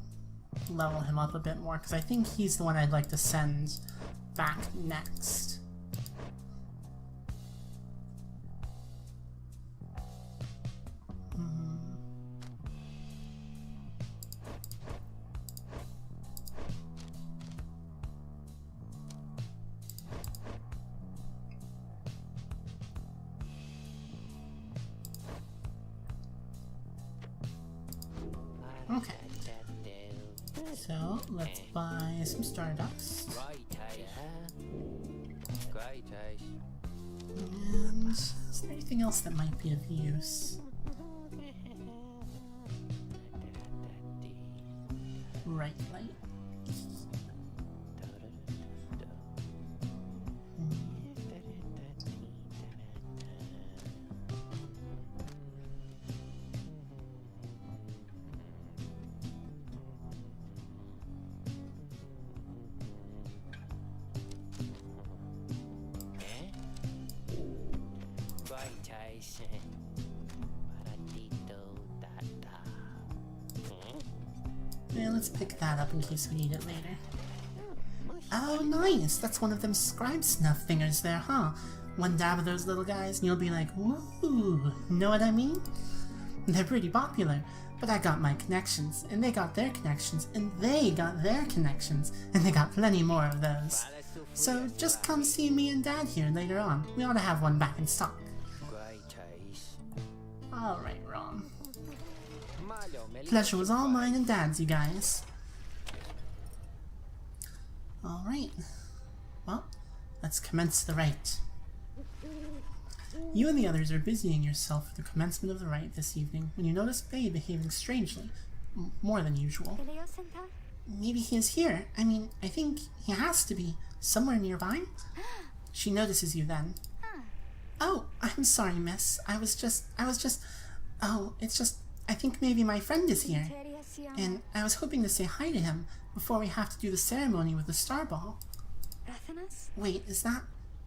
level him up a bit more, because I think he's the one I'd like to send back next. So, let's buy some Stardust. And is there anything else that might be of use? Right light. Yeah, let's pick that up in case we need it later. Oh, nice! That's one of them scribe snuff fingers there, huh? One dab of those little guys and you'll be like, woo! Know what I mean? They're pretty popular, but I got my connections, and they got their connections, and they got their connections, and they got plenty more of those. So just come see me and Dad here later on. We ought to have one back in stock. Alright, Rom. Pleasure was all mine and Dad's, you guys. Alright. Well, let's commence the rite. You and the others are busying yourself for the commencement of the rite this evening when you notice Bay behaving strangely, more than usual. Maybe he is here. I mean, I think he has to be somewhere nearby. She notices you then. Oh, I'm sorry, miss. I was just, oh, it's just, I think maybe my friend is here. And I was hoping to say hi to him before we have to do the ceremony with the star ball. Wait,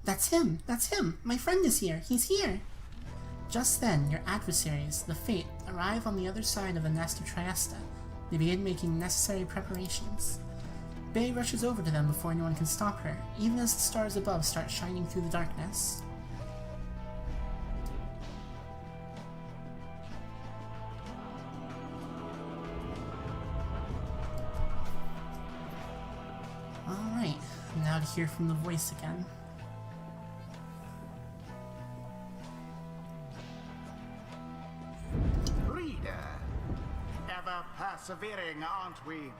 that's him, my friend is here, he's here. Just then, your adversaries, the Fate, arrive on the other side of the nest of Triesta. They begin making necessary preparations. Bay rushes over to them before anyone can stop her, even as the stars above start shining through the darkness. Alright, now to hear from the voice again. Persevering, aren't we?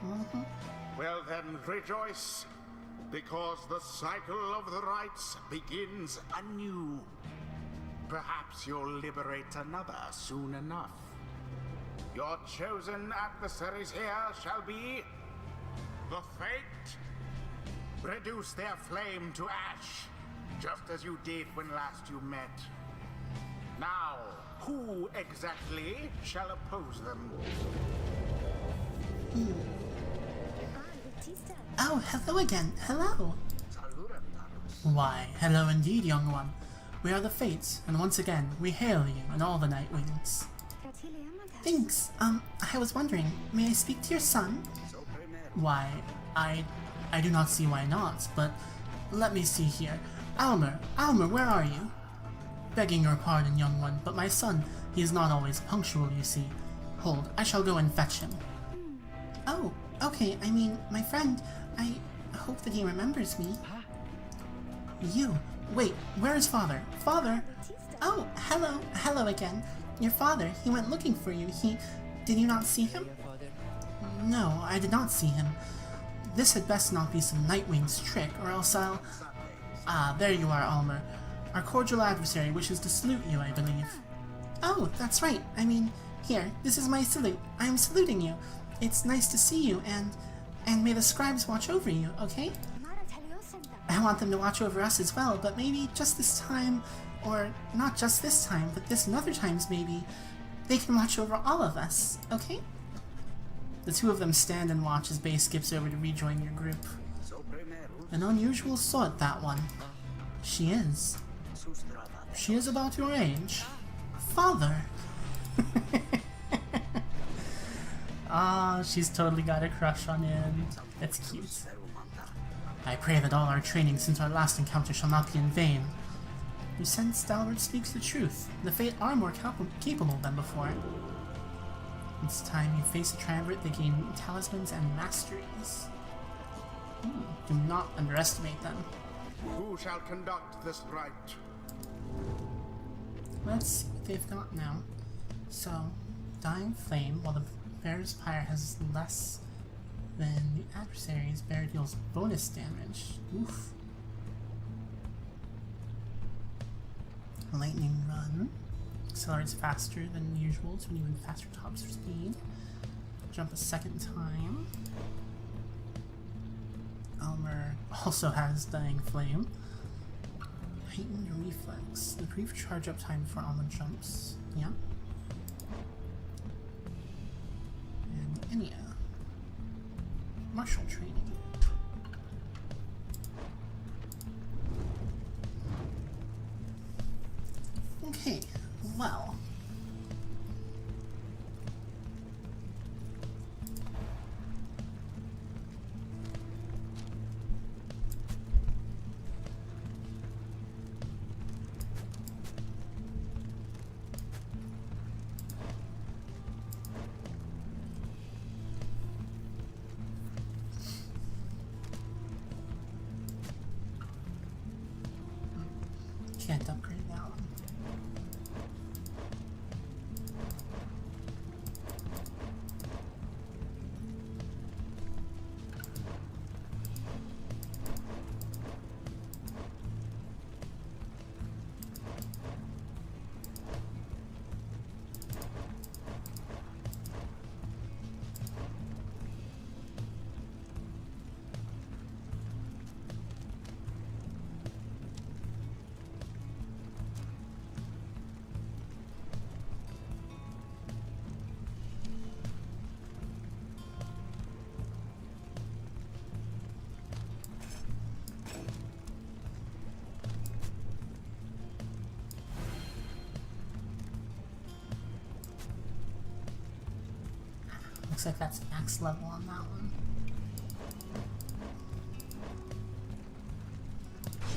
Well then, rejoice, because the cycle of the rites begins anew. Perhaps you'll liberate another soon enough. Your chosen adversaries here shall be the Fate. Reduce their flame to ash, just as you did when last you met. Now, who exactly shall oppose them? Oh, hello again. Hello. Why, hello indeed, young one. We are the Fates, and once again, we hail you and all the Nightwings. Thanks. I was wondering, may I speak to your son? Why, I do not see why not, but let me see here. Almer, where are you? Begging your pardon, young one, but my son, he is not always punctual, you see. Hold, I shall go and fetch him. Oh, okay, I mean, my friend, I hope that he remembers me. You, wait, where is father? Father? Oh, hello again. Your father, he went looking for you, did you not see him? No, I did not see him. This had best not be some Nightwing's trick, or else I'll... Ah, there you are, Almer. Our cordial adversary wishes to salute you, I believe. Oh, that's right, I mean, here, this is my salute. I am saluting you. It's nice to see you, and may the scribes watch over you, okay? I want them to watch over us as well, but maybe just this time, or not just this time, but this and other times maybe, they can watch over all of us, okay? The two of them stand and watch as Bay skips over to rejoin your group. An unusual sort, that one. She is. She is about your age. Father! Ah, she's totally got a crush on him. That's cute. I pray that all our training since our last encounter shall not be in vain. You sense Dalbert speaks the truth. The Fate are more capable than before. It's time you face a triumvirate that gain talismans and masteries. Do not underestimate them. Who shall conduct this rite? Let's see what they've got now. So, Dying Flame, while the Bear's Pyre has less Then the adversary's bear deals bonus damage. Oof. Lightning Run. Accelerates faster than usual to an even faster top speed. Jump a second time. Elmer also has Dying Flame. Heightened Reflex. The brief charge up time for Alma jumps. Yeah. And Enya. Martial training. Okay, well. Can't upgrade that one. Looks like that's max level on that one.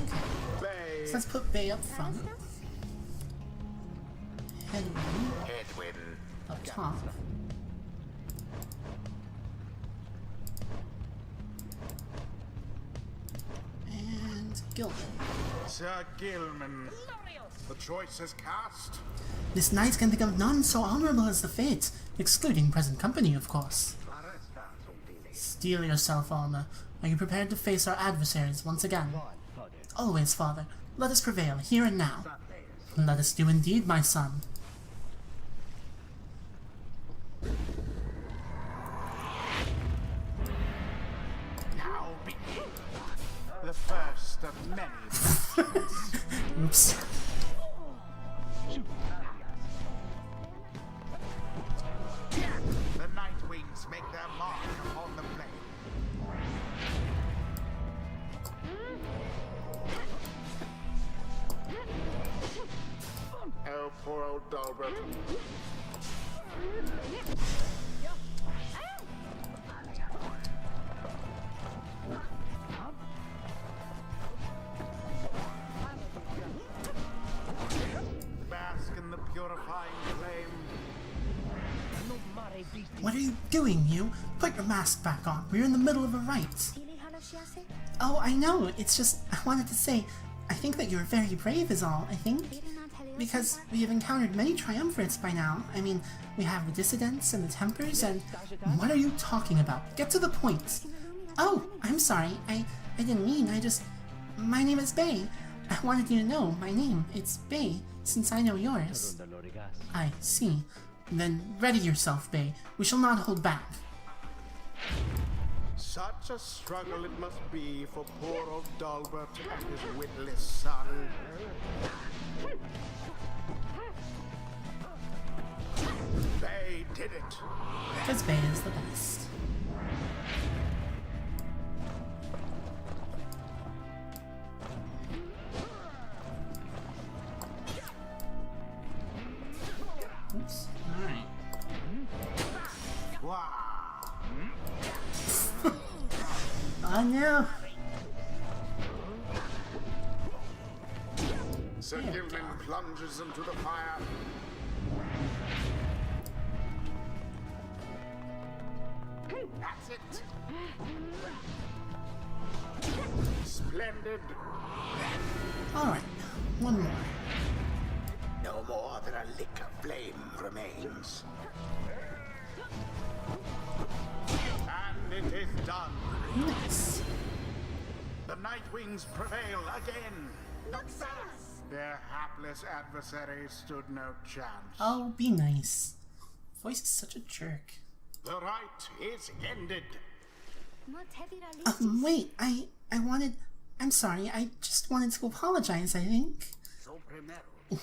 Okay. So let's put Bay up front. Headwind up top. And Gilman. Sir Gilman, the choice is cast. This knight can think of none so honorable as the fate, excluding present company, of course. Steel yourself, Alma. Are you prepared to face our adversaries once again? Always, father. Let us prevail, here and now. Let us do indeed, my son. Now begin the first of many. Oops. The night wings make their mark upon the blade. Oh, poor old Dalbert. Bask in the purifying flame. What are you doing, you? Put your mask back on. We're in the middle of a rite. Oh, I know. It's just, I wanted to say, I think that you're very brave is all, I think. Because we have encountered many triumvirates by now. I mean, we have the dissidents and the tempers and... What are you talking about? Get to the point. Oh, I'm sorry. I didn't mean, My name is Bay. I wanted you to know my name. It's Bay, since I know yours. I see. Then ready yourself, Bay. We shall not hold back. Such a struggle it must be for poor old Dalbert and his witless son. They did it. Because Bay is the best. Oops. Alright. Wow. Oh no! Sir Gilman plunges into the fire. That's it. Splendid. Alright, one more. No more than a lick of flame remains. And it is done. Nice. The Nightwings prevail again. Looks at us. Their hapless adversaries stood no chance. Oh, be nice. Voice is such a jerk. The right is ended. Wait, I'm sorry, I just wanted to apologize, I think.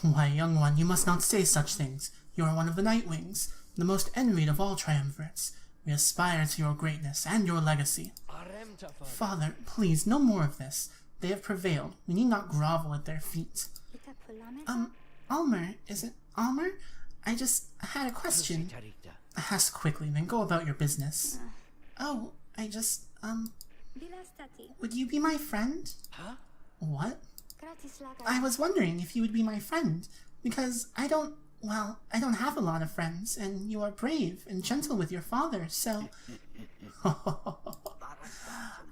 Why, young one, you must not say such things. You are one of the Nightwings, the most envied of all triumvirates. We aspire to your greatness and your legacy. Father, please, no more of this. They have prevailed. We need not grovel at their feet. Almer, is it Almer? I just had a question. Ask quickly, then go about your business. Oh, would you be my friend? Huh? What? I was wondering if you would be my friend, because I don't have a lot of friends, and you are brave and gentle with your father, so...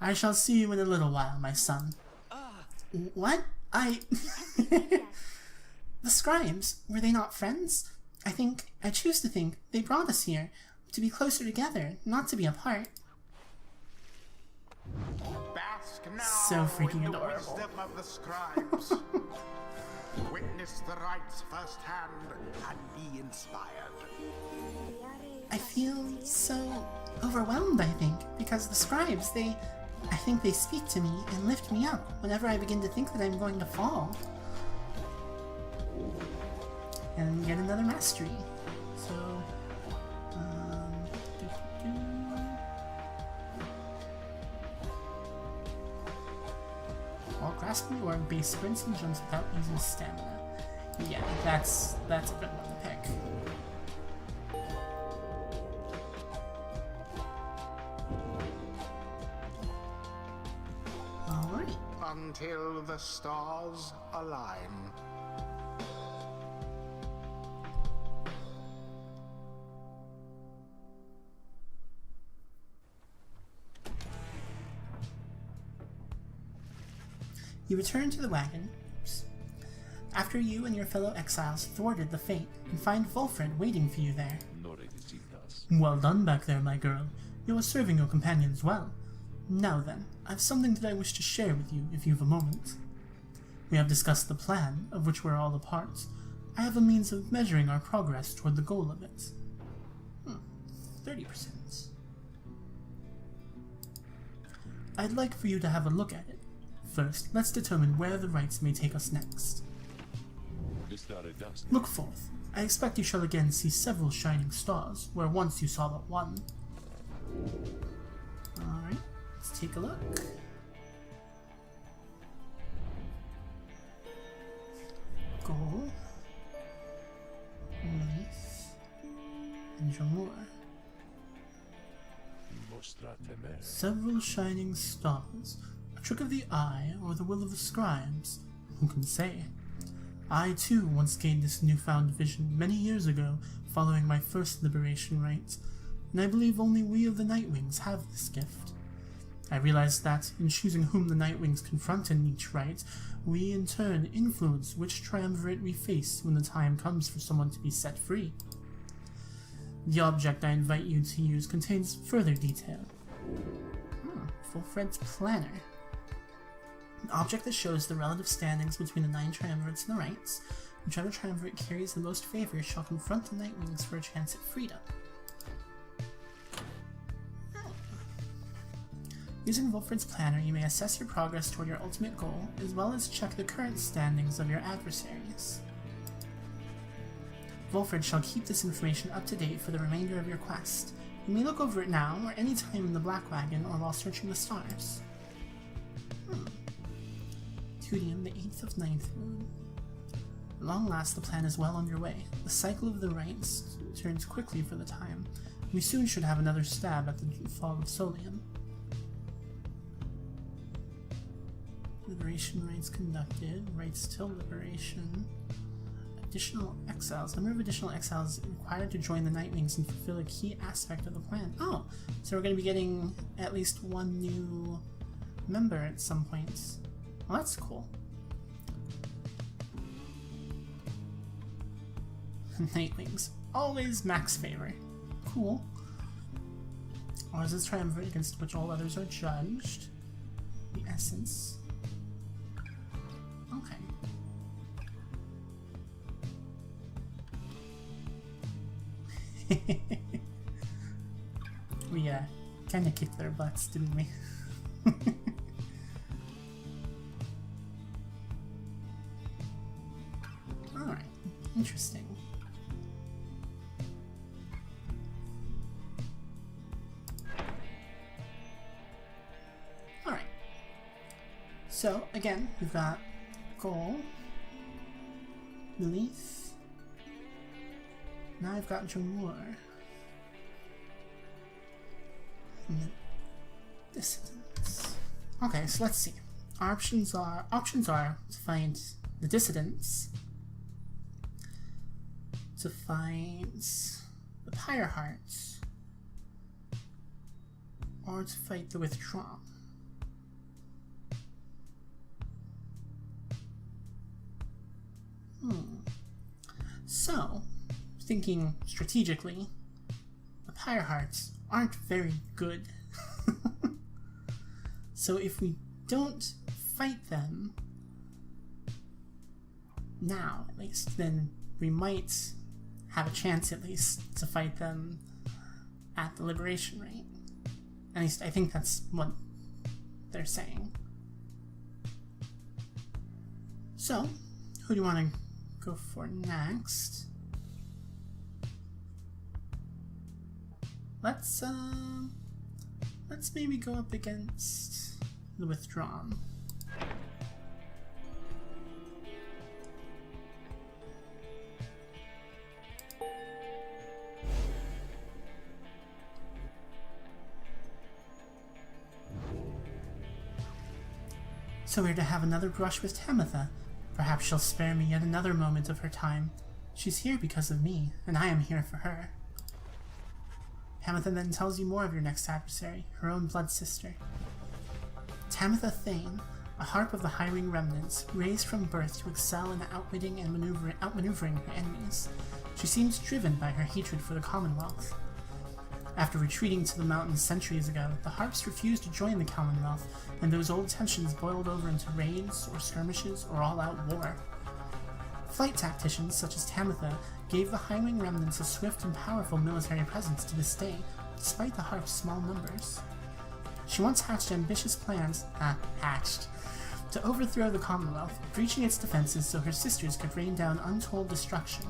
I shall see you in a little while, my son. What? The scribes, were they not friends? I choose to think they brought us here to be closer together, not to be apart. Bask now So freaking in the adorable. wisdom of the scribes. Witness the rites firsthand and be inspired. I feel so overwhelmed, I think, because the scribes, I think they speak to me and lift me up whenever I begin to think that I'm going to fall. And get another mastery. So, while grasping the orb, base sprints and jumps without using stamina. Yeah, that's a good one to pick. Alright. Until the stars align. You return to the wagon after you and your fellow exiles thwarted the fate and find Wolfred waiting for you there. Well done back there, my girl. You are serving your companions well. Now then, I have something that I wish to share with you if you have a moment. We have discussed the plan, of which we're all a part. I have a means of measuring our progress toward the goal of it. 30%. I'd like for you to have a look at it. First, let's determine where the rites may take us next. Look forth. I expect you shall again see several shining stars, where once you saw but one. Alright, let's take a look. Goal. Nice. And Jamur. Several shining stars. A trick of the eye, or the will of the scribes. Who can say? I, too, once gained this newfound vision many years ago, following my first liberation rite, and I believe only we of the Nightwings have this gift. I realized that, in choosing whom the Nightwings confront in each rite, we in turn influence which triumvirate we face when the time comes for someone to be set free. The object I invite you to use contains further detail. Wolfred's Planner. An object that shows the relative standings between the 9 triumvirates and the rites. Whichever triumvirate carries the most favor shall confront the Nightwings for a chance at freedom. Using Wolfred's Planner, you may assess your progress toward your ultimate goal, as well as check the current standings of your adversaries. Wolfred shall keep this information up to date for the remainder of your quest. You may look over it now, or any time in the Black Wagon, or while searching the stars. Tudium, the 8th of 9th moon. At long last, the plan is well underway. The cycle of the rites turns quickly for the time. We soon should have another stab at the fall of Solium. Liberation rites conducted. Rites till liberation. Additional exiles. Number of additional exiles required to join the Nightwings and fulfill a key aspect of the plan. Oh, so we're going to be getting at least one new member at some point. Well, that's cool. Nightwings. Always max favor. Cool. Or is this triumvirate against which all others are judged? The essence. Okay. We kinda kicked their butts, didn't we? Alright, interesting. Alright. So, again, we've got goal, belief. Now I've got join war. And then dissidents. Okay, so let's see. Our options are to find the dissidents, to find the Pyre hearts, or to fight the withdrawn. So, thinking strategically, the Pyre hearts aren't very good. So if we don't fight them now, at least, then we might have a chance, at least, to fight them at the liberation rate. At least I think that's what they're saying. So, who do you want to go for next? Let's maybe go up against the withdrawn. So we're to have another brush with Tamitha. Perhaps she'll spare me yet another moment of her time. She's here because of me, and I am here for her. Tamitha then tells you more of your next adversary, her own blood sister. Tamitha Thane, a harp of the Highwing remnants, raised from birth to excel in outwitting and outmaneuvering her enemies. She seems driven by her hatred for the Commonwealth. After retreating to the mountains centuries ago, the harps refused to join the Commonwealth, and those old tensions boiled over into raids, or skirmishes, or all-out war. Flight tacticians such as Tamitha gave the Highwing remnants a swift and powerful military presence to this day, despite the harp's small numbers. She once hatched ambitious plans, to overthrow the Commonwealth, breaching its defenses so her sisters could rain down untold destruction.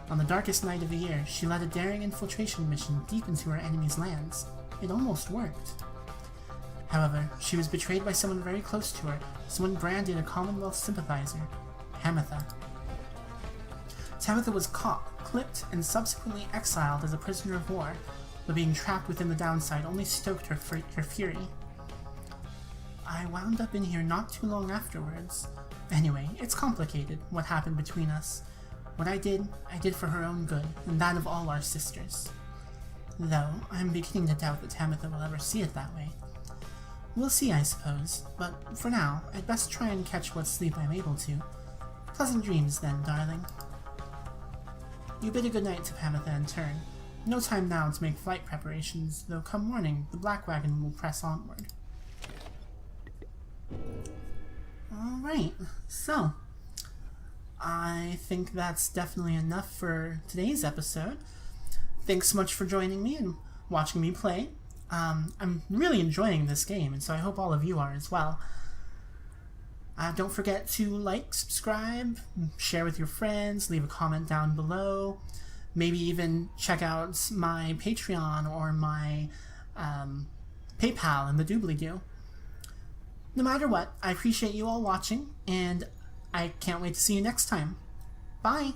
On the darkest night of the year, she led a daring infiltration mission deep into her enemy's lands. It almost worked. However, she was betrayed by someone very close to her, someone branded a Commonwealth sympathizer, Tamitha. Tamitha was caught, clipped, and subsequently exiled as a prisoner of war, but being trapped within the downside only stoked her fury. I wound up in here not too long afterwards. Anyway, it's complicated, what happened between us. What I did for her own good, and that of all our sisters. Though, I'm beginning to doubt that Tamitha will ever see it that way. We'll see, I suppose, but for now, I'd best try and catch what sleep I'm able to. Pleasant dreams, then, darling. You bid a good night to Tamitha in turn. No time now to make flight preparations, though come morning, the Black Wagon will press onward. Alright, so I think that's definitely enough for today's episode. Thanks so much for joining me and watching me play. I'm really enjoying this game, and so I hope all of you are as well. Don't forget to like, subscribe, share with your friends, leave a comment down below. Maybe even check out my Patreon or my PayPal in the doobly-doo. No matter what, I appreciate you all watching, and I can't wait to see you next time. Bye!